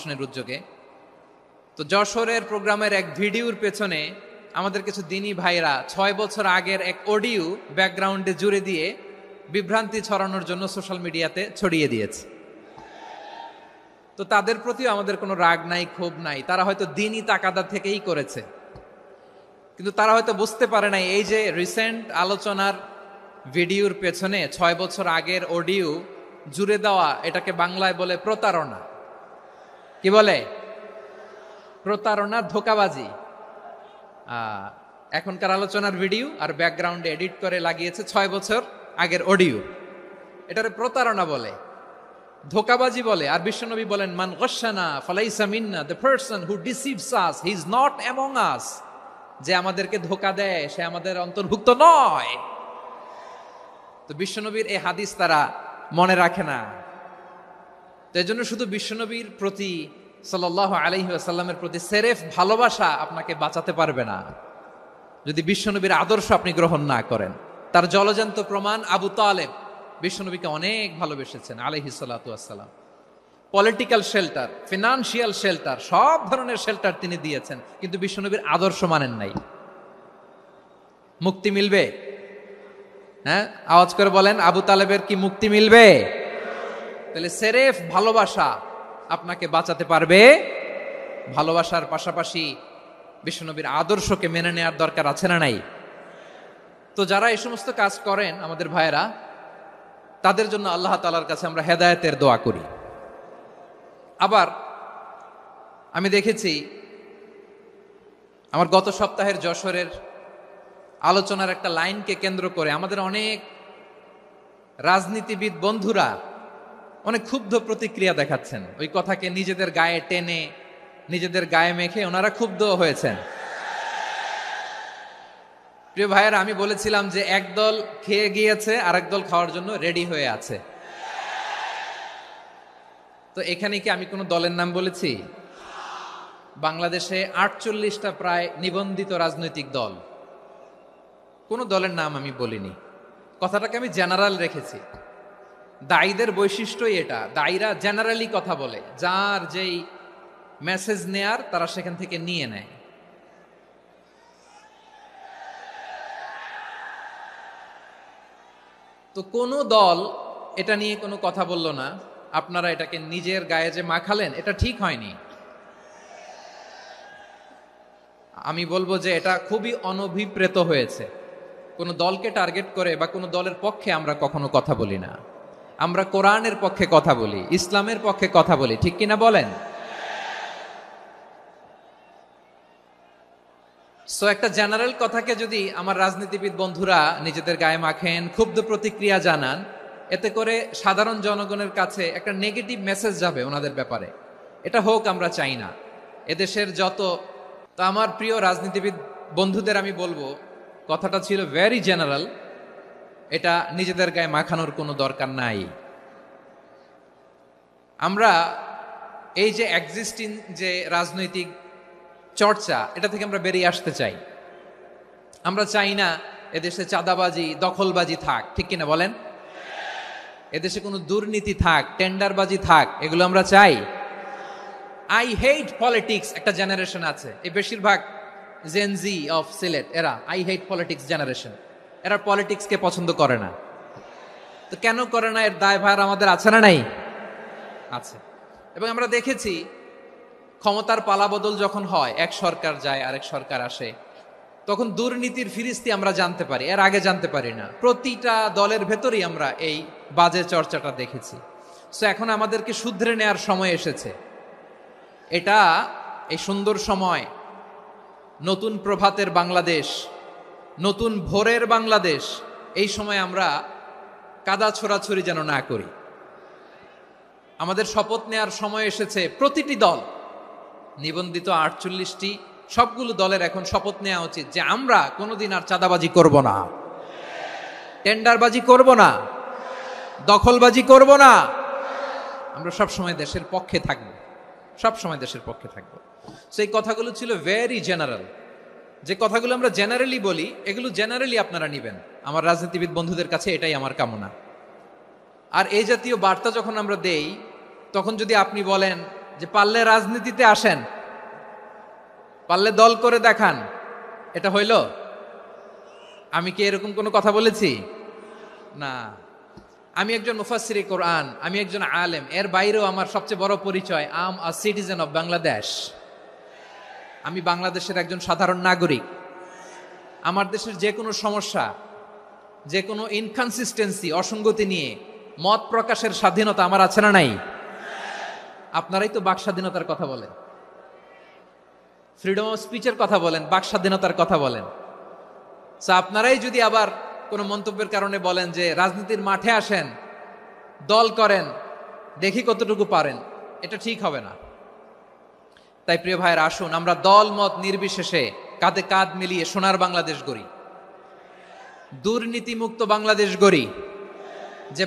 ফাউন্ডেশনের উদ্যোগে। তো যশোরের প্রোগ্রামের এক ভিডিওর পেছনে আমাদের কিছু দিনী ভাইরা 6 বছর আগের এক অডিও ব্যাকগ্রাউন্ডে জুড়ে দিয়ে বিভ্রান্তি ছড়ানোর জন্য সোশ্যাল মিডিয়াতে ছড়িয়ে দিয়েছে। তো তাদের প্রতিও আমাদের কোনো রাগ নাই, ক্ষোভ নাই। তারা হয়তো দিনই তাকাদা থেকেই করেছে, কিন্তু তারা হয়তো বুঝতে পারে নাই এই যে রিসেন্ট আলোচনার ভিডিওর পেছনে 6 বছর আগের অডিও জুড়ে দেওয়া, এটাকে বাংলায় বলে প্রতারণা। কি বলে? প্রতারণা, ধোঁকাবাজি। এখনকার আলোচনার ভিডিও আর ব্যাকগ্রাউন্ডে এডিট করে লাগিয়েছে 6 বছর আগের অডিও। এটারে প্রতারণা বলে, ধোঁকাবাজি বলে। আর বিশ্বনবী বলেন, মান গশানা ফালাইসা মিন্না, the person who deceives us he is not among us. যে আমাদেরকে ধোঁকা দেয় সে আমাদের অন্তর্ভুক্ত নয়। তো বিশ্বনবীর এই হাদিস তারা মনে রাখে না। তো এই জন্য শুধু বিশ্বনবীর প্রতি সাল্লাল্লাহু আলাইহি ওয়াসাল্লামের প্রতি সেরেফ ভালোবাসা আপনাকে বাঁচাতে পারবে না যদি বিশ্বনবীর আদর্শ আপনি গ্রহণ না করেন। তার জলজান্ত প্রমাণ, আবু তালেব বিশ্বনবীকে অনেক ভালোবেসেছেন আলাইহিস সালাতু ওয়াসসালাম। পলিটিক্যাল শেল্টার, ফিনান্সিয়াল শেল্টার, সব ধরনের শেল্টার তিনি দিয়েছেন, কিন্তু বিশ্বনবীর আদর্শ মানেন নাই। মুক্তি মিলবে? হ্যাঁ, আওয়াজ করে বলেন, আবু তালেবের কি মুক্তি মিলবে? তাহলে সেরেফ ভালোবাসা আপনাকে বাঁচাতে পারবে। ভালোবাসার পাশাপাশি বিশ্বনবীর আদর্শকে মেনে নেওয়ার দরকার আছে না নাই? তো যারা এই সমস্ত কাজ করেন আমাদের ভাইয়েরা, তাদের জন্য আল্লাহ তাআলার কাছে আমরা হেদায়েতের দোয়া করি। আবার আমি দেখেছি আমার গত সপ্তাহের যশোরের আলোচনার একটা লাইনকে কেন্দ্র করে আমাদের অনেক রাজনীতিবিদ বন্ধুরা অনেক ক্ষুব্ধ প্রতিক্রিয়া দেখাচ্ছেন। ওই কথাকে নিজেদের গায়ে টেনে, নিজেদের গায়ে মেখে ওনারা ক্ষুব্ধ হয়েছেন। প্রিয় ভাইয়েরা, আমি বলেছিলাম যে একদল খেয়ে গিয়েছে আর একদল খাওয়ার জন্য রেডি হয়ে আছে। তো এখানে কি আমি কোনো দলের নাম বলেছি? বাংলাদেশে 48টা প্রায় নিবন্ধিত রাজনৈতিক দল, কোনো দলের নাম আমি বলিনি। কথাটাকে আমি জেনারেল রেখেছি। দায়ীদের বৈশিষ্ট্যই এটা, দায়ীরা জেনারেলি কথা বলে, যার যেই মেসেজ নেয়ার তারা সেখান থেকে নিয়ে নেয়। তো কোনো দল এটা নিয়ে কোনো কথা বলল না। আপনারা এটাকে নিজের গায়ে যে মাখালেন, এটা ঠিক হয়নি। আমি বলবো যে এটা খুবই অনভিপ্রেত হয়েছে। কোনো দলকে টার্গেট করে বা কোনো দলের পক্ষে আমরা কখনো কথা বলি না। আমরা কোরআনের পক্ষে কথা বলি, ইসলামের পক্ষে কথা বলি, ঠিক কিনা বলেন? সো একটা জেনারেল কথাকে যদি আমার রাজনীতিবিদ বন্ধুরা নিজেদের গায়ে মাখেন, ক্ষুব্ধ প্রতিক্রিয়া জানান, এতে করে সাধারণ জনগণের কাছে একটা নেগেটিভ মেসেজ যাবে ওনাদের ব্যাপারে। এটা হোক আমরা চাই না। এদেশের তো আমার প্রিয় রাজনীতিবিদ বন্ধুদের আমি বলবো, কথাটা ছিল ভেরি জেনারেল, এটা নিজেদের গায়ে মাখানোর কোনো দরকার নাই। আমরা এই যে এক্সিস্টিং যে রাজনৈতিক চর্চা, এটা থেকে আমরা বেরিয়ে আসতে চাই। আমরা চাই না এদেশে চাঁদাবাজি, দখলবাজি থাক, ঠিক কিনা বলেন? এদেশে কোনো দুর্নীতি থাক, টেন্ডারবাজি থাক, এগুলো আমরা চাই। আই হেট পলিটিক্স একটা জেনারেশন আছে, এই বেশিরভাগ জেনজি অফ সিলেট, এরা আই হেট পলিটিক্স জেনারেশন। এরা পলিটিক্সকে পছন্দ করে না। তো কেন করে না, এর দায়ভার আমাদের আছে না নাই? আছে। এবং আমরা দেখেছি ক্ষমতার পালাবদল যখন হয়, এক সরকার যায় আরেক সরকার আসে, তখন দুর্নীতির ফিরিস্তি আমরা জানতে পারি, এর আগে জানতে পারি না। প্রতিটা দলের ভেতরেই আমরা এই বাজে চর্চাটা দেখেছি। সো এখন আমাদেরকে শুধরে নেয়ার সময় এসেছে। এটা এই সুন্দর সময়, নতুন প্রভাতের বাংলাদেশ, নতুন ভোরের বাংলাদেশ, এই সময় আমরা কাদা ছোড়াছুড়ি যেন না করি। আমাদের শপথ নেয়ার সময় এসেছে। প্রতিটি দল, নিবন্ধিত 48টি, সবগুলো দলের এখন শপথ নেওয়া উচিত যে আমরা কোনোদিন আর চাঁদাবাজি করব না, টেন্ডারবাজি করব না, দখলবাজি করব না। আমরা সবসময় দেশের পক্ষে থাকব, সবসময় দেশের পক্ষে থাকব। সেই কথাগুলো ছিল ভেরি জেনারেল। যে কথাগুলো আমরা জেনারেলি বলি, এগুলো জেনারেলি আপনারা নিবেন। আমার রাজনীতিবিদ বন্ধুদের কাছে এটাই আমার কামনা। আর এই জাতীয় বার্তা যখন আমরা দেই, তখন যদি আপনি বলেন যে পারলে রাজনীতিতে আসেন, পারলে দল করে দেখান, এটা হইল? আমি কি এরকম কোনো কথা বলেছি? না। আমি একজন মুফাসসিরে কোরআন, আমি একজন আলেম, এর বাইরেও আমার সবচেয়ে বড় পরিচয় আম আ সিটিজেন অফ বাংলাদেশ। আমি বাংলাদেশের একজন সাধারণ নাগরিক। আমার দেশের যে কোনো সমস্যা, যে কোনো ইনকনসিস্টেন্সি, অসঙ্গতি নিয়ে মত প্রকাশের স্বাধীনতা আমার আছে না নাই? আপনারাই তো বাক স্বাধীনতার কথা বলেন, ফ্রিডম অফ স্পিচের কথা বলেন, বাক স্বাধীনতার কথা বলেন। আপনারাই যদি আবার কোনো মন্তব্যের কারণে বলেন যে রাজনীতির মাঠে আসেন, দল করেন, দেখি কতটুকু পারেন, এটা ঠিক হবে না। তাই প্রিয় ভাইয়ের, আসুন আমরা দল মত নির্বিশেষে কাঁধে কাঁধ মিলিয়ে সোনার বাংলাদেশ গড়ি, দুর্নীতিমুক্ত বাংলাদেশ গড়ি। যে